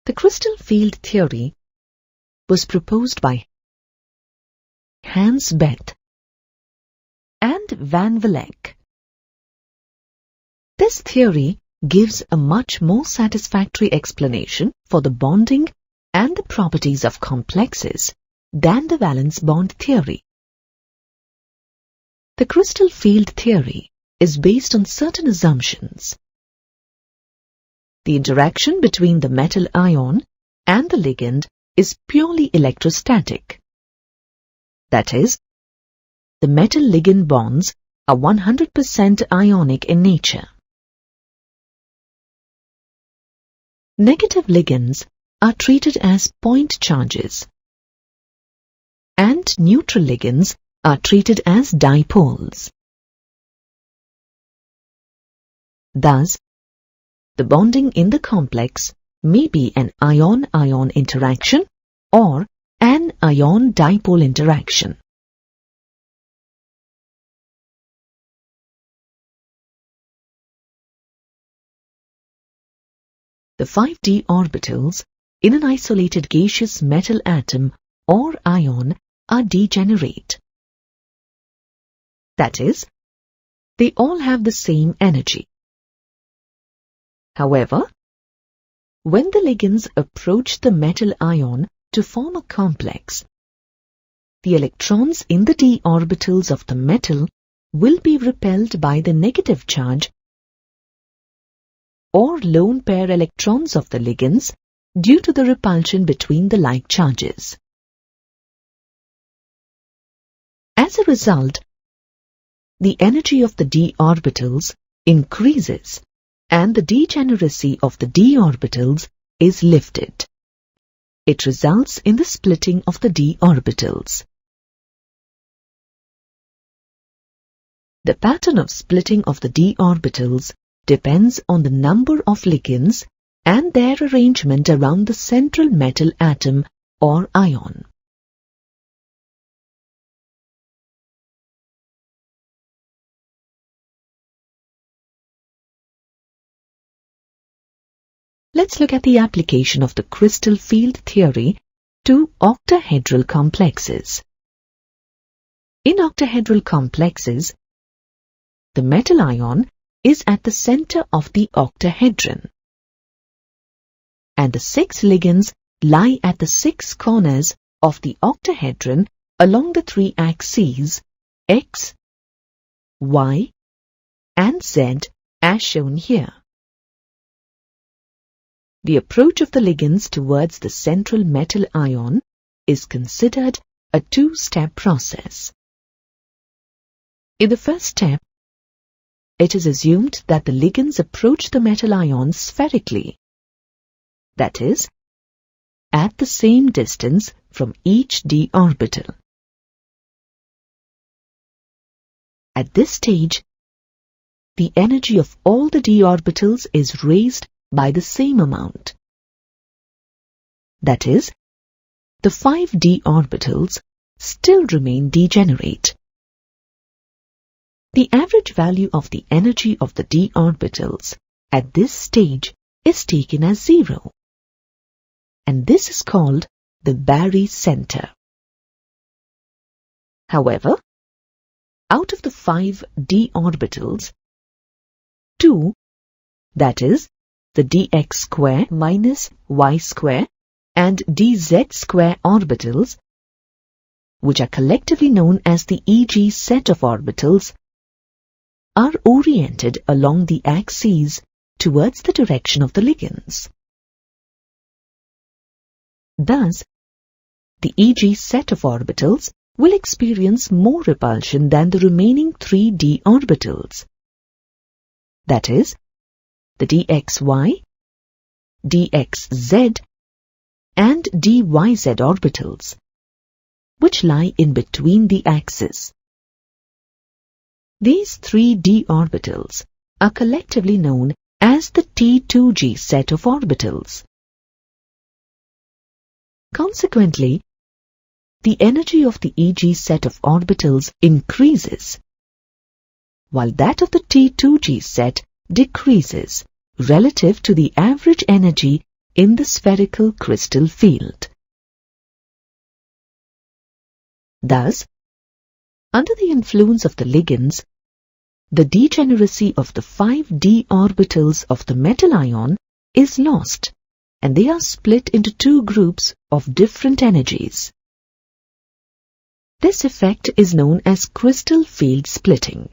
The crystal field theory was proposed by Hans Bethe and Van Vleck. This theory gives a much more satisfactory explanation for the bonding and the properties of complexes than the valence bond theory. The crystal field theory is based on certain assumptions. The interaction between the metal ion and the ligand is purely electrostatic. That is, the metal-ligand bonds are 100% ionic in nature. Negative ligands are treated as point charges, and neutral ligands are treated as dipoles. Thus, the bonding in the complex may be an ion-ion interaction or an ion-dipole interaction. The 5d orbitals in an isolated gaseous metal atom or ion are degenerate. That is, they all have the same energy. However, when the ligands approach the metal ion to form a complex, the electrons in the d orbitals of the metal will be repelled by the negative charge or lone pair electrons of the ligands due to the repulsion between the like charges. As a result, the energy of the d orbitals increases and the degeneracy of the d orbitals is lifted. It results in the splitting of the d orbitals. The pattern of splitting of the d orbitals depends on the number of ligands and their arrangement around the central metal atom or ion. Let's look at the application of the crystal field theory to octahedral complexes. In octahedral complexes, the metal ion is at the center of the octahedron, and the 6 ligands lie at the 6 corners of the octahedron along the 3 axes X, Y, and Z as shown here. The approach of the ligands towards the central metal ion is considered a 2-step process. In the first step, it is assumed that the ligands approach the metal ion spherically, that is, at the same distance from each d orbital. At this stage, the energy of all the d orbitals is raised by the same amount. That is, the 5 d orbitals still remain degenerate. The average value of the energy of the d orbitals at this stage is taken as 0, and this is called the Barry center. However, out of the 5 d orbitals, 2, that is, the dx square minus y square and dz square orbitals, which are collectively known as the EG set of orbitals, are oriented along the axes towards the direction of the ligands. Thus, the EG set of orbitals will experience more repulsion than the remaining 3 d orbitals. That is, the dxy, dxz, and dyz orbitals, which lie in between the axes. These 3 d orbitals are collectively known as the T2g set of orbitals. Consequently, the energy of the EG set of orbitals increases, while that of the T2g set decreases relative to the average energy in the spherical crystal field. Thus, under the influence of the ligands, the degeneracy of the 5d orbitals of the metal ion is lost, and they are split into two groups of different energies. This effect is known as crystal field splitting.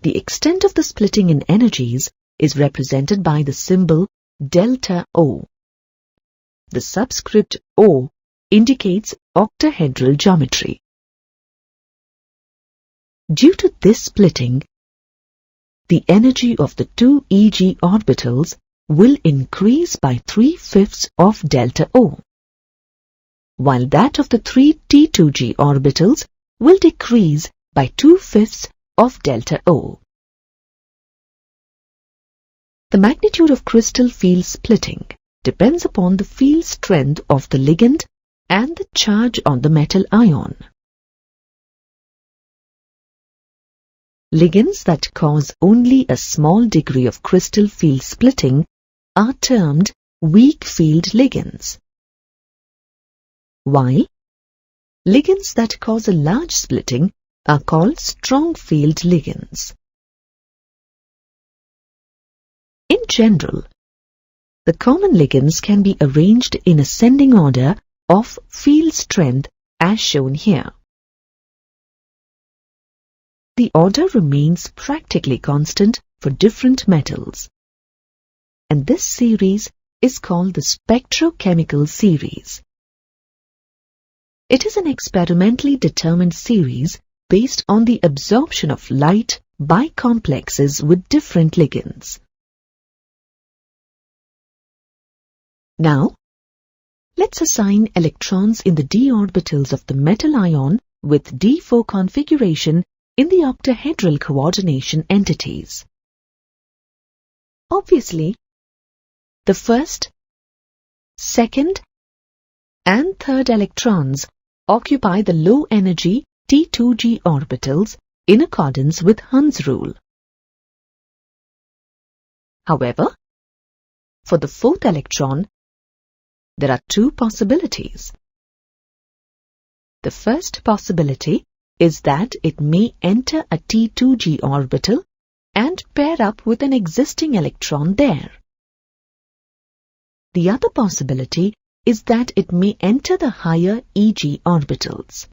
The extent of the splitting in energies is represented by the symbol delta O. The subscript O indicates octahedral geometry. Due to this splitting, the energy of the two Eg orbitals will increase by 3/5 of delta O, while that of the three T2G orbitals will decrease by 2/5 of delta O. The magnitude of crystal field splitting depends upon the field strength of the ligand and the charge on the metal ion. Ligands that cause only a small degree of crystal field splitting are termed weak field ligands, while ligands that cause a large splitting are called strong field ligands. In general, the common ligands can be arranged in ascending order of field strength as shown here. The order remains practically constant for different metals, and this series is called the spectrochemical series. It is an experimentally determined series based on the absorption of light by complexes with different ligands. Now, let's assign electrons in the d orbitals of the metal ion with d4 configuration in the octahedral coordination entities. Obviously, the first, second, and third electrons occupy the low-energy T2G orbitals in accordance with Hund's rule. However, for the fourth electron, there are two possibilities. The first possibility is that it may enter a T2G orbital and pair up with an existing electron there. The other possibility is that it may enter the higher Eg orbitals.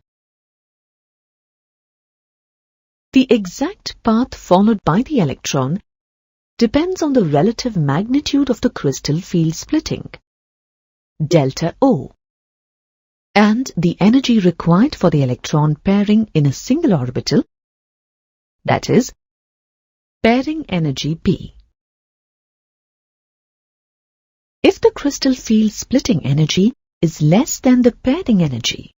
The exact path followed by the electron depends on the relative magnitude of the crystal field splitting, delta O, and the energy required for the electron pairing in a single orbital, that is, pairing energy B. If the crystal field splitting energy is less than the pairing energy,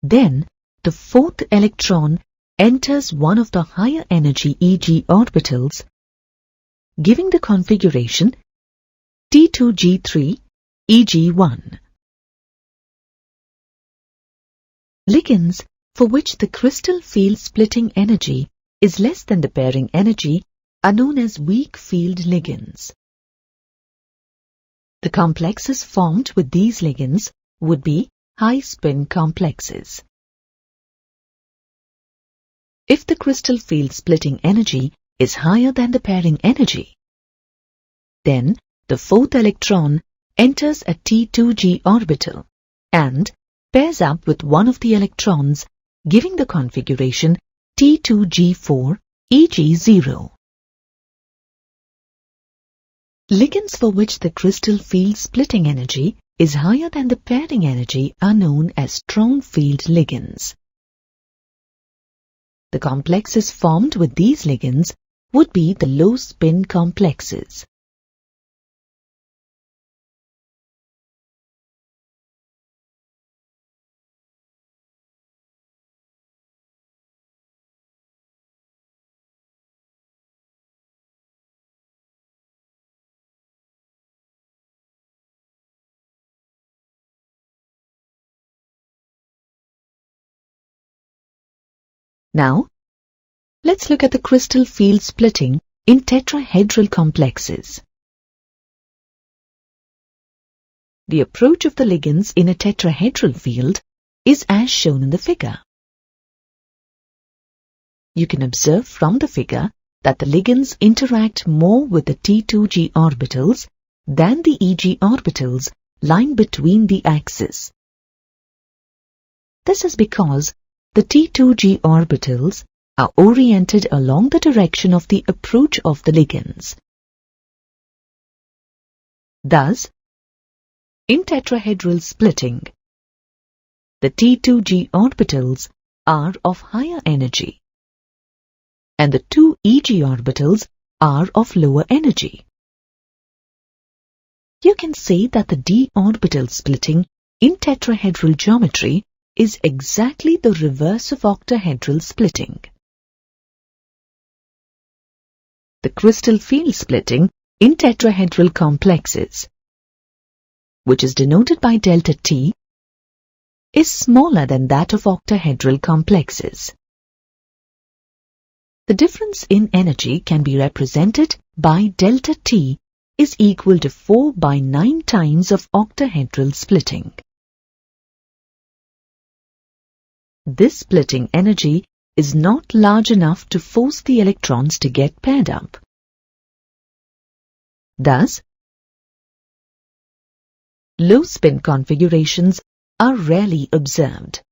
then the fourth electron enters one of the higher energy Eg orbitals, giving the configuration T2G3 Eg1. Ligands for which the crystal field splitting energy is less than the pairing energy are known as weak field ligands. The complexes formed with these ligands would be high-spin complexes. If the crystal field splitting energy is higher than the pairing energy, then the fourth electron enters a T2G orbital and pairs up with one of the electrons, giving the configuration T2G4 Eg0. Ligands for which the crystal field splitting energy is higher than the pairing energy are known as strong field ligands. The complexes formed with these ligands would be the low-spin complexes. Now, let's look at the crystal field splitting in tetrahedral complexes. The approach of the ligands in a tetrahedral field is as shown in the figure. You can observe from the figure that the ligands interact more with the T2G orbitals than the EG orbitals lying between the axes. This is because the T2G orbitals are oriented along the direction of the approach of the ligands. Thus, in tetrahedral splitting, the T2G orbitals are of higher energy, and the two EG orbitals are of lower energy. You can say that the d orbital splitting in tetrahedral geometry is exactly the reverse of octahedral splitting. The crystal field splitting in tetrahedral complexes, which is denoted by delta T, is smaller than that of octahedral complexes. The difference in energy can be represented by delta T is equal to 4 by 9 times of octahedral splitting. This splitting energy is not large enough to force the electrons to get paired up. Thus, low spin configurations are rarely observed.